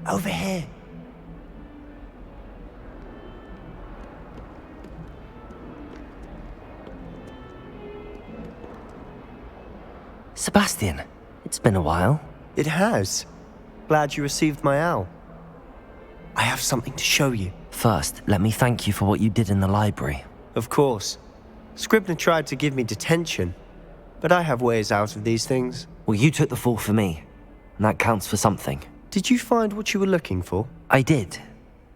Over here. Sebastian, it's been a while. It has. Glad you received my owl. I have something to show you. First, let me thank you for what you did in the library. Of course. Scribner tried to give me detention, but I have ways out of these things. Well, you took the fall for me, and that counts for something. Did you find what you were looking for? I did,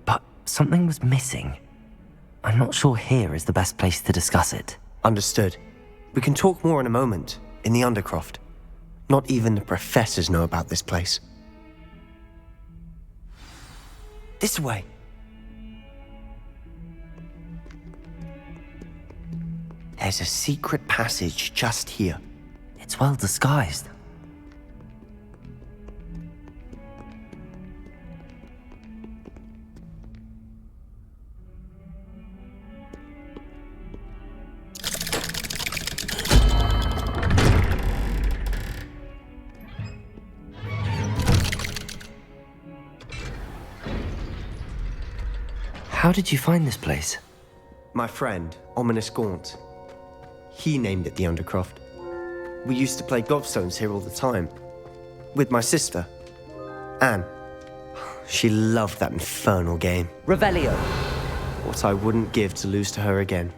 but something was missing. I'm not sure here is the best place to discuss it. Understood. We can talk more in a moment, in the Undercroft. Not even the professors know about this place. This way. There's a secret passage just here. It's well disguised. How did you find this place? My friend, Ominous Gaunt. He named it the Undercroft. We used to play gobstones here all the time. With my sister, Anne. She loved that infernal game. Revelio. What I wouldn't give to lose to her again.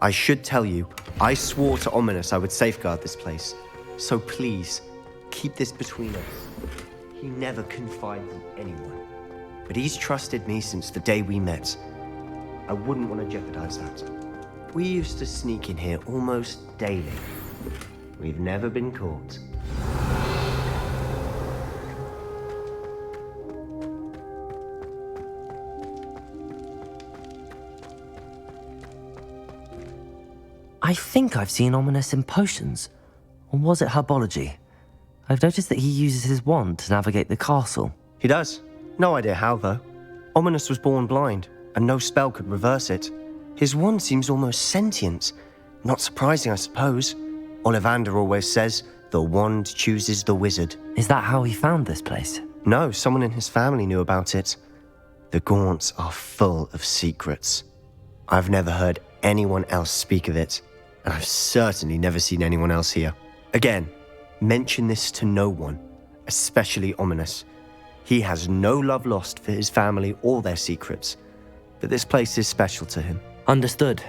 I should tell you, I swore to Ominous I would safeguard this place. So please, keep this between us. He never confided in anyone. But he's trusted me since the day we met. I wouldn't want to jeopardize that. We used to sneak in here almost daily. We've never been caught. I think I've seen Ominous in potions. Or was it herbology? I've noticed that he uses his wand to navigate the castle. He does. No idea how, though. Ominous was born blind, and no spell could reverse it. His wand seems almost sentient. Not surprising, I suppose. Ollivander always says, the wand chooses the wizard. Is that how he found this place? No, someone in his family knew about it. The Gaunts are full of secrets. I've never heard anyone else speak of it, and I've certainly never seen anyone else here. Again, mention this to no one, especially Ominous. He has no love lost for his family or their secrets, but this place is special to him. Understood.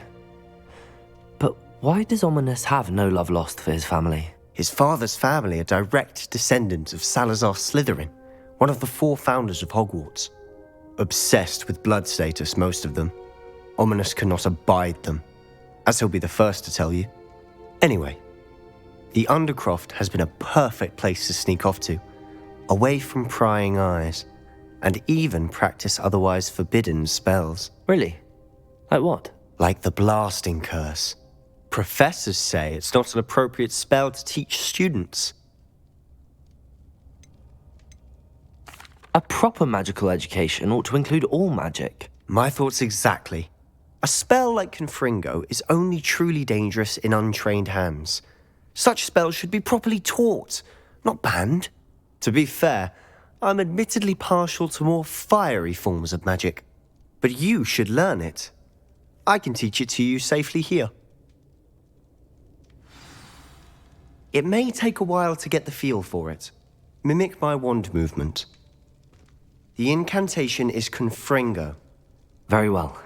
But why does Ominous have no love lost for his family? His father's family are direct descendants of Salazar Slytherin, one of the 4 founders of Hogwarts. Obsessed with blood status, most of them. Ominous cannot abide them, as he'll be the first to tell you. Anyway, the Undercroft has been a perfect place to sneak off to, away from prying eyes, and even practice otherwise forbidden spells. Really? Like what? Like the blasting curse. Professors say it's not an appropriate spell to teach students. A proper magical education ought to include all magic. My thoughts exactly. A spell like Confringo is only truly dangerous in untrained hands. Such spells should be properly taught, not banned. To be fair, I'm admittedly partial to more fiery forms of magic. But you should learn it. I can teach it to you safely here. It may take a while to get the feel for it. Mimic my wand movement. The incantation is Confringo. Very well.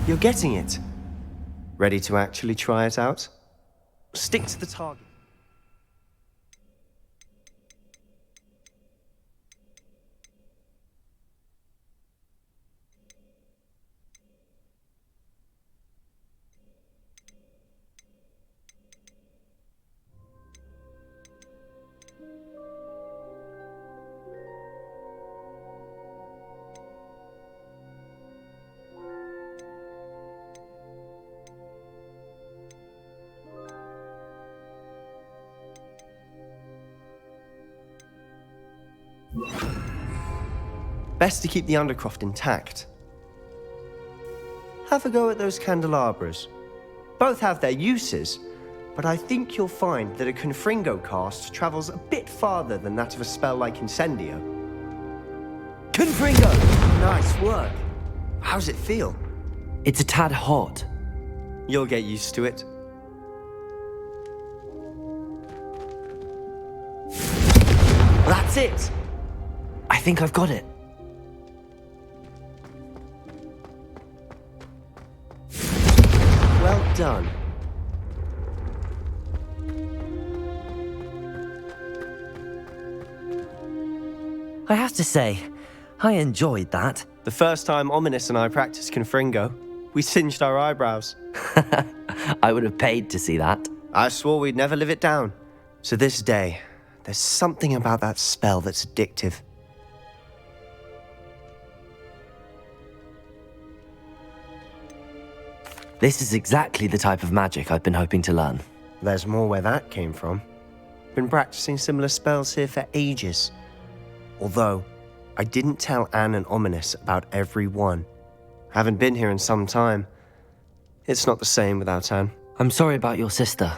You're getting it. Ready to actually try it out? Stick to the target. Best to keep the Undercroft intact. Have a go at those candelabras. Both have their uses, but I think you'll find that a Confringo cast travels a bit farther than that of a spell like Incendio. Confringo! Nice work. How's it feel? It's a tad hot. You'll get used to it. That's it! I think I've got it. Well done. I have to say, I enjoyed that. The first time Ominous and I practiced Confringo, we singed our eyebrows. I would have paid to see that. I swore we'd never live it down. So this day, there's something about that spell that's addictive. This is exactly the type of magic I've been hoping to learn. There's more where that came from. Been practicing similar spells here for ages. Although, I didn't tell Anne and Ominous about every one. Haven't been here in some time. It's not the same without Anne. I'm sorry about your sister.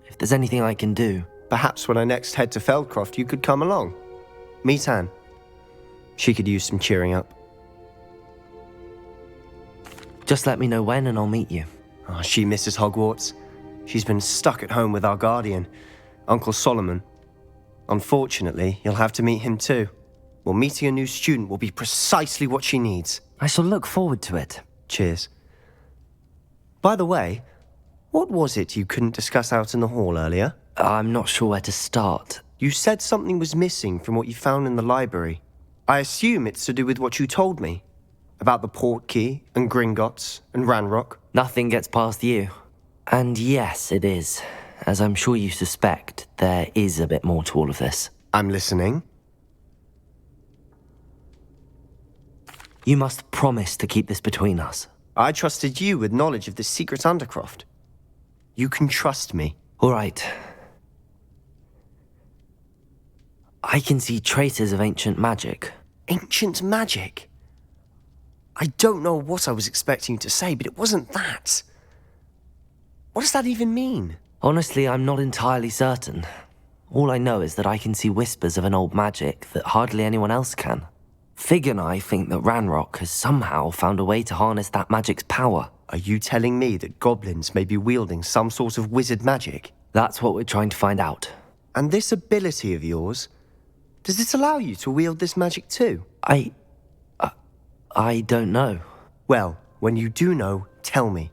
If there's anything I can do... Perhaps when I next head to Feldcroft, you could come along. Meet Anne. She could use some cheering up. Just let me know when and I'll meet you. Oh, she misses Hogwarts. She's been stuck at home with our guardian, Uncle Solomon. Unfortunately, you'll have to meet him too. Well, meeting a new student will be precisely what she needs. I shall look forward to it. Cheers. By the way, what was it you couldn't discuss out in the hall earlier? I'm not sure where to start. You said something was missing from what you found in the library. I assume it's to do with what you told me. About the Portkey, and Gringotts, and Ranrock. Nothing gets past you. And yes, it is. As I'm sure you suspect, there is a bit more to all of this. I'm listening. You must promise to keep this between us. I trusted you with knowledge of the secret Undercroft. You can trust me. All right. I can see traces of ancient magic. Ancient magic? I don't know what I was expecting you to say, but it wasn't that. What does that even mean? Honestly, I'm not entirely certain. All I know is that I can see whispers of an old magic that hardly anyone else can. Fig and I think that Ranrock has somehow found a way to harness that magic's power. Are you telling me that goblins may be wielding some sort of wizard magic? That's what we're trying to find out. And this ability of yours, does it allow you to wield this magic too? I don't know. Well, when you do know, tell me.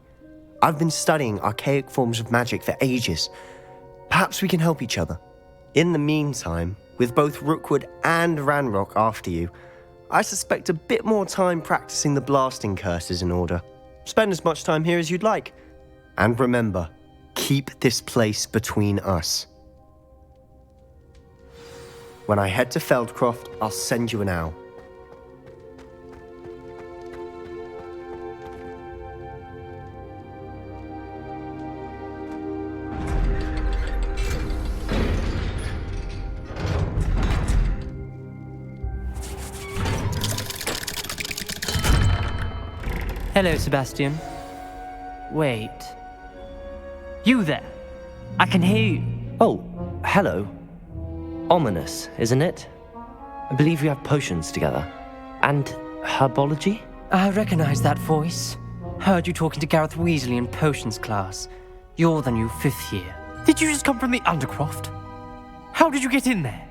I've been studying archaic forms of magic for ages. Perhaps we can help each other. In the meantime, with both Rookwood and Ranrock after you, I suspect a bit more time practicing the blasting curses in order. Spend as much time here as you'd like. And remember, keep this place between us. When I head to Feldcroft, I'll send you an owl. Hello, Sebastian. Wait. You there? I can hear you. Oh, hello. Ominous, isn't it? I believe we have potions together. And herbology? I recognize that voice. Heard you talking to Gareth Weasley in potions class. You're the new 5th year. Did you just come from the Undercroft? How did you get in there?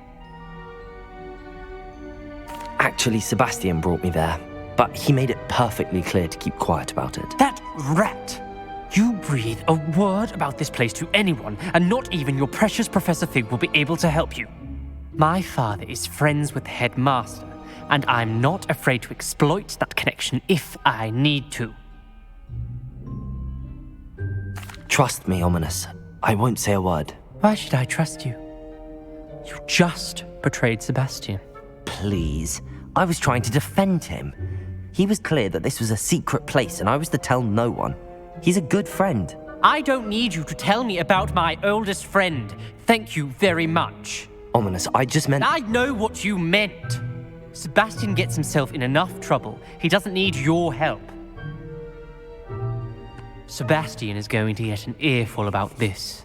Actually, Sebastian brought me there. But he made it perfectly clear to keep quiet about it. That rat! You breathe a word about this place to anyone, and not even your precious Professor Fig will be able to help you. My father is friends with the headmaster, and I'm not afraid to exploit that connection if I need to. Trust me, Ominous. I won't say a word. Why should I trust you? You just betrayed Sebastian. Please. I was trying to defend him. He was clear that this was a secret place and I was to tell no one. He's a good friend. I don't need you to tell me about my oldest friend. Thank you very much. Ominous, I just meant... I know what you meant. Sebastian gets himself in enough trouble. He doesn't need your help. Sebastian is going to get an earful about this.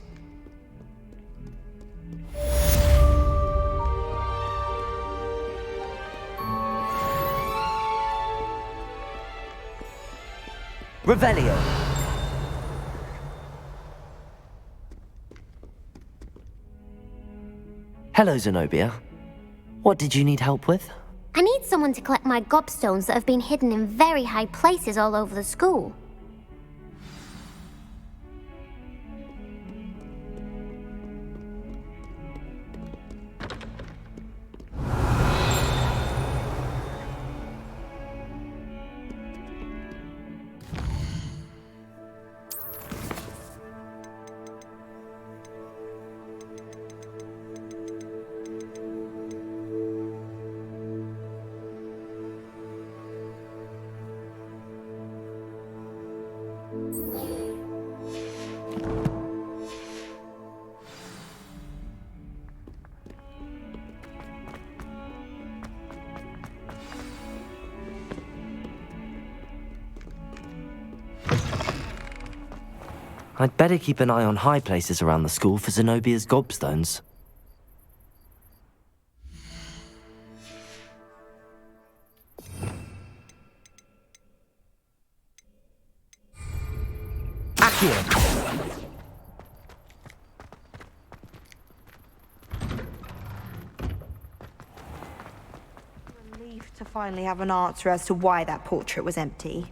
Revelio. Hello, Zenobia. What did you need help with? I need someone to collect my gobstones that have been hidden in very high places all over the school. I'd better keep an eye on high places around the school for Zenobia's gobstones. Accio! Relief to finally have an answer as to why that portrait was empty.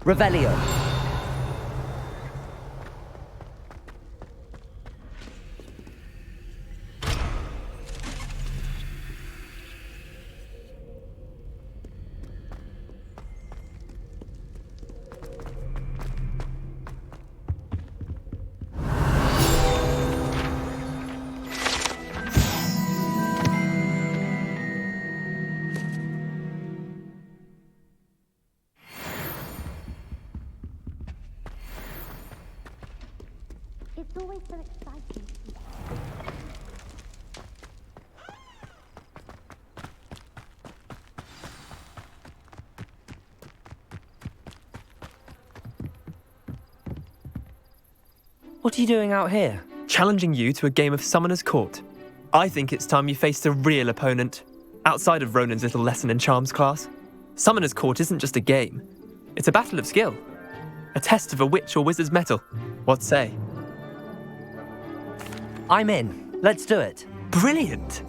Revelio. It's always so exciting. What are you doing out here? Challenging you to a game of Summoner's Court. I think it's time you faced a real opponent, outside of Ronan's little lesson in charms class. Summoner's Court isn't just a game. It's a battle of skill. A test of a witch or wizard's mettle. What say? I'm in. Let's do it. Brilliant!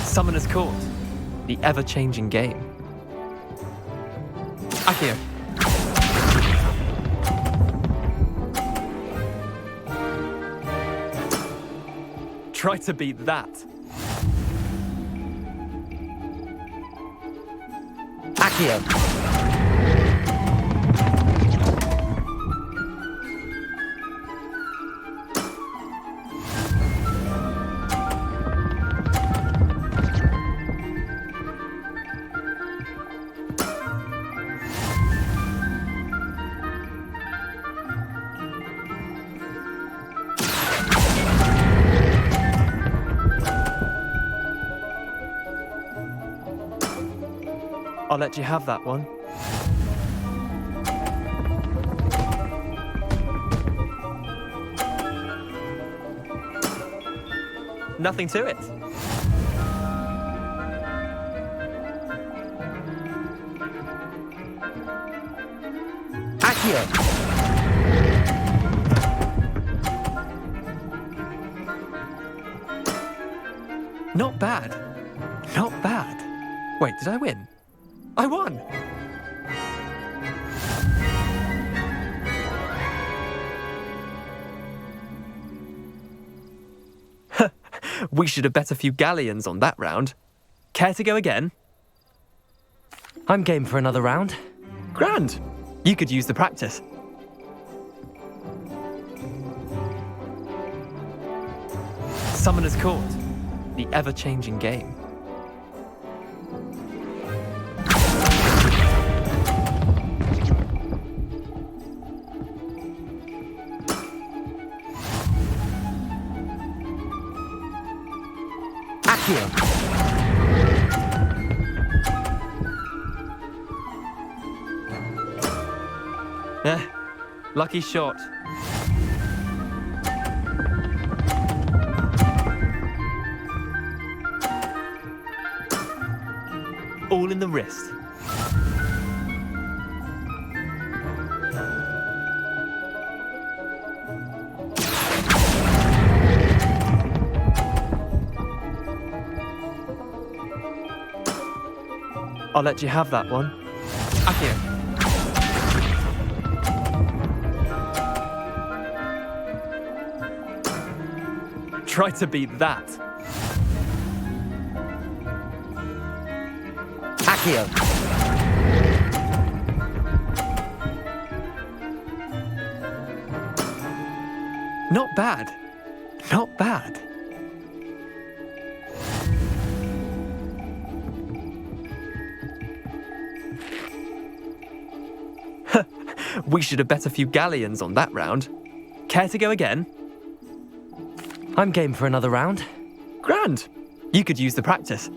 Summoner's Court. The ever-changing game. Accio. Try to beat that. Accio. I'll let you have that one. Nothing to it. Accio. Not bad. Not bad. Wait, did I win? I won! We should have bet a few galleons on that round. Care to go again? I'm game for another round. Grand! You could use the practice. Summoner's Court. the ever-changing game. Accio! Lucky shot. All in the wrist. I'll let you have that one. Accio. Try to beat that. Accio! Not bad. Not bad. We should have bet a few galleons on that round. Care to go again? I'm game for another round. Grand. You could use the practice.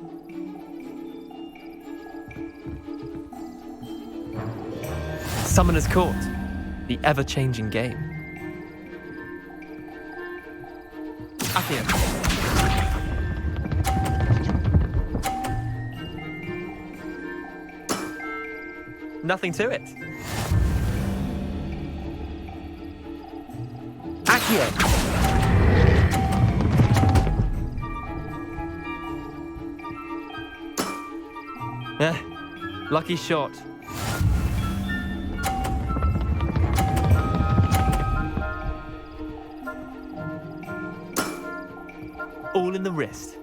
Summoner's Court, the ever-changing game. Accio. Nothing to it. Accio! Lucky shot. All in the wrist.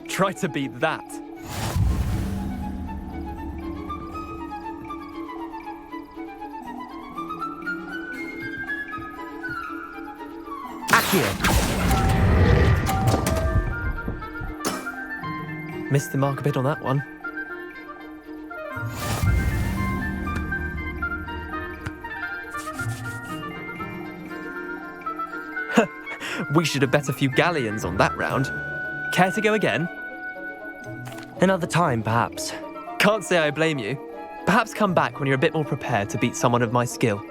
Try to beat that. Accio! Missed the mark a bit on that one. We should have bet a few galleons on that round. Care to go again? Another time, perhaps. Can't say I blame you. Perhaps come back when you're a bit more prepared to beat someone of my skill.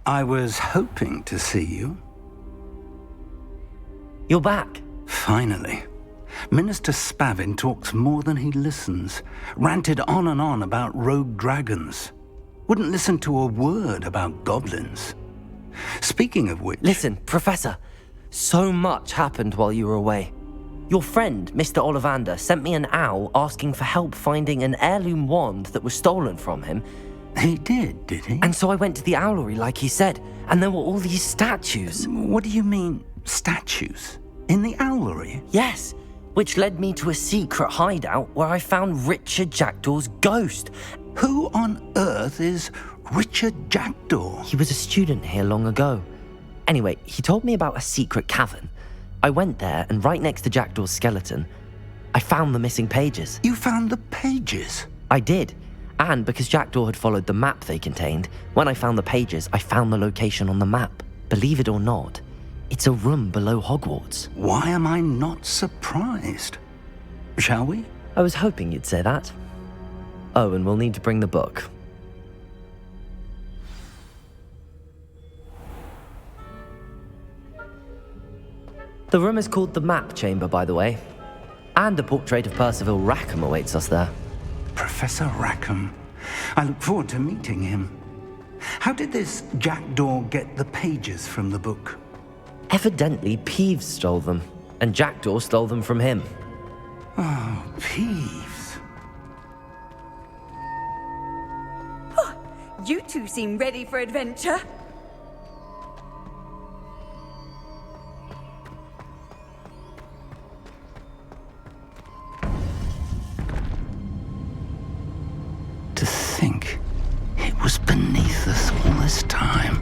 I was hoping to see you. You're back. Finally. Minister Spavin talks more than he listens. Ranted on and on about rogue dragons. Wouldn't listen to a word about goblins. Speaking of which... Listen, Professor. So much happened while you were away. Your friend, Mr. Ollivander, sent me an owl asking for help finding an heirloom wand that was stolen from him. He did he? And so I went to the owlery like he said, and there were all these statues. What do you mean, statues? In the owlery? Yes, which led me to a secret hideout where I found Richard Jackdaw's ghost. Who on earth is Richard Jackdaw? He was a student here long ago. Anyway, he told me about a secret cavern. I went there, and right next to Jackdaw's skeleton, I found the missing pages. You found the pages? I did. And because Jackdaw had followed the map they contained, when I found the pages, I found the location on the map. Believe it or not, it's a room below Hogwarts. Why am I not surprised? Shall we? I was hoping you'd say that. Oh, and we'll need to bring the book. The room is called the Map Chamber, by the way. And a portrait of Percival Rackham awaits us there. Professor Rackham. I look forward to meeting him. How did this Jackdaw get the pages from the book? Evidently, Peeves stole them, and Jackdaw stole them from him. Oh, Peeves. You two seem ready for adventure. To think it was beneath us all this time.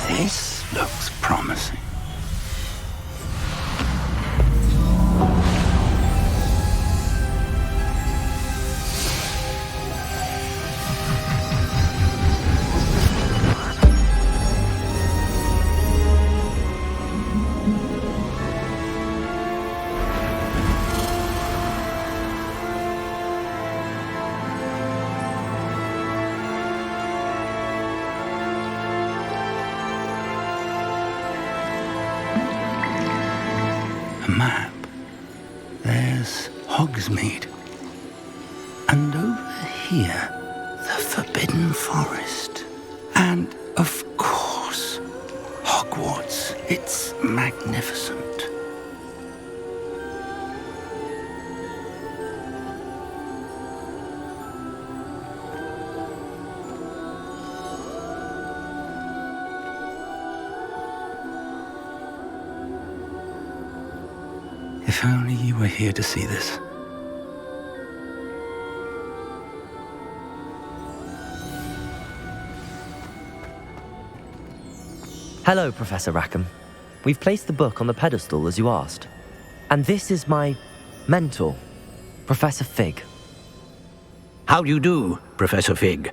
This looks promising. Map. There's Hogsmeade. And over here, the Forbidden Forest. And, of course, Hogwarts. It's magnificent. If only you were here to see this. Hello, Professor Rackham. We've placed the book on the pedestal as you asked. And this is my mentor, Professor Fig. How do you do, Professor Fig?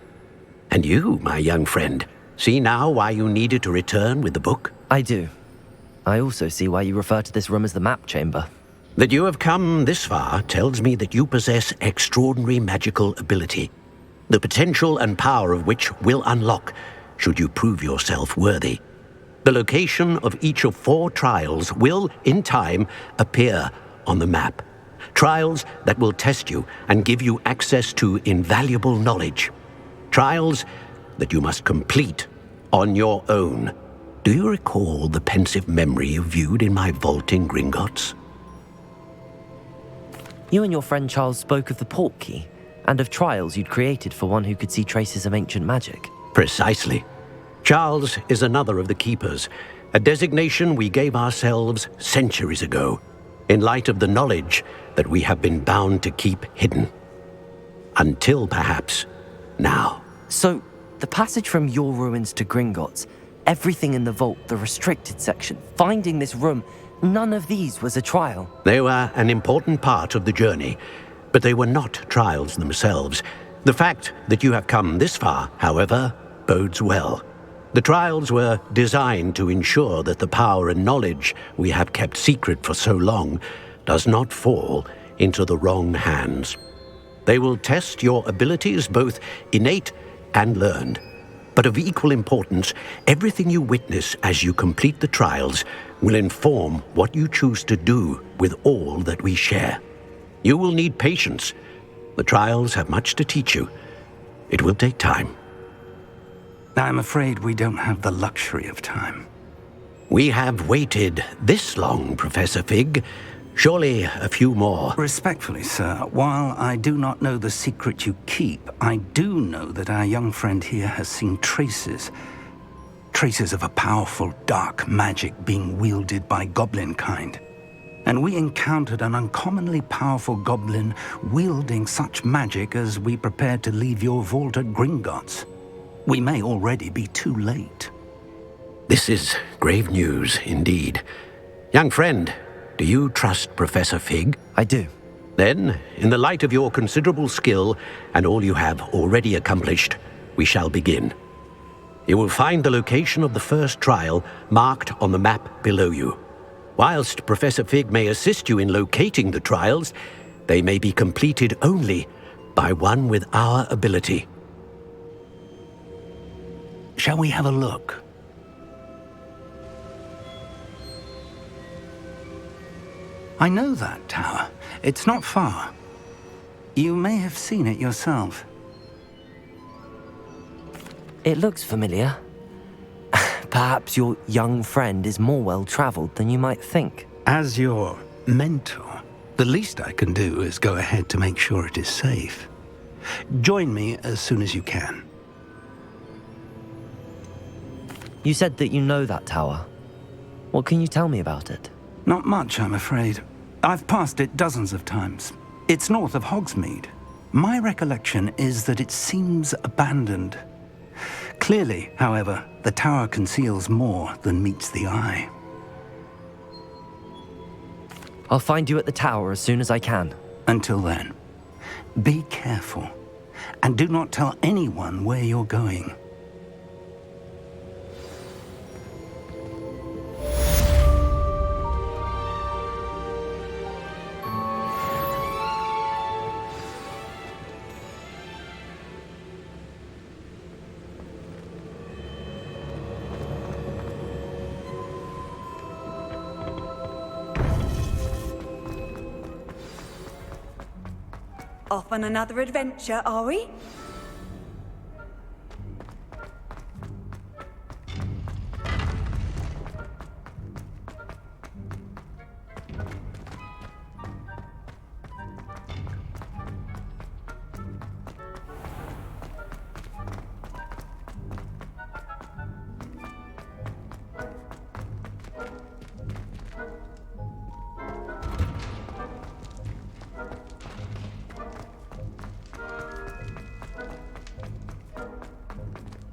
And you, my young friend, see now why you needed to return with the book? I do. I also see why you refer to this room as the Map Chamber. That you have come this far tells me that you possess extraordinary magical ability, the potential and power of which will unlock should you prove yourself worthy. The location of each of 4 trials will, in time, appear on the map. Trials that will test you and give you access to invaluable knowledge. Trials that you must complete on your own. Do you recall the pensive memory you viewed in my vault in Gringotts? You and your friend Charles spoke of the Portkey and of trials you'd created for one who could see traces of ancient magic. Precisely. Charles is another of the Keepers, a designation we gave ourselves centuries ago, in light of the knowledge that we have been bound to keep hidden. Until perhaps now. So, The passage from your ruins to Gringotts, everything in the vault, the restricted section, finding this room, none of these was a trial. They were an important part of the journey, but they were not trials themselves. The fact that you have come this far, however, bodes well. The trials were designed to ensure that the power and knowledge we have kept secret for so long does not fall into the wrong hands. They will test your abilities, both innate and learned. But of equal importance, everything you witness as you complete the trials will inform what you choose to do with all that we share. You will need patience. The trials have much to teach you. It will take time. I'm afraid we don't have the luxury of time. We have waited this long, Professor Fig. Surely a few more. Respectfully, sir, while I do not know the secret you keep, I do know that our young friend here has seen traces of a powerful dark magic being wielded by goblin kind. And we encountered an uncommonly powerful goblin wielding such magic as we prepared to leave your vault at Gringotts. We may already be too late. This is grave news indeed. Young friend, do you trust Professor Fig? I do. Then, in the light of your considerable skill and all you have already accomplished, we shall begin. You will find the location of the first trial marked on the map below you. Whilst Professor Fig may assist you in locating the trials, they may be completed only by one with our ability. Shall we have a look? I know that tower. It's not far. You may have seen it yourself. It looks familiar. Perhaps your young friend is more well-traveled than you might think. As your mentor, the least I can do is go ahead to make sure it is safe. Join me as soon as you can. You said that you know that tower. What can you tell me about it? Not much, I'm afraid. I've passed it dozens of times. It's north of Hogsmeade. My recollection is that it seems abandoned. Clearly, however, the tower conceals more than meets the eye. I'll find you at the tower as soon as I can. Until then, be careful, and do not tell anyone where you're going. Off on another adventure, are we?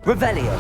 Revelio.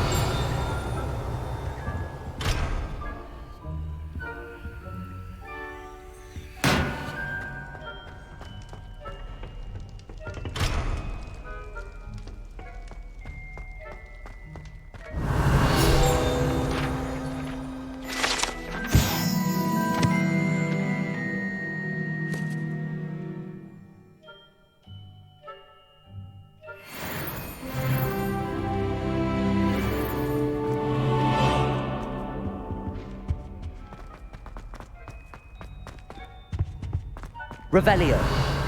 Revelio.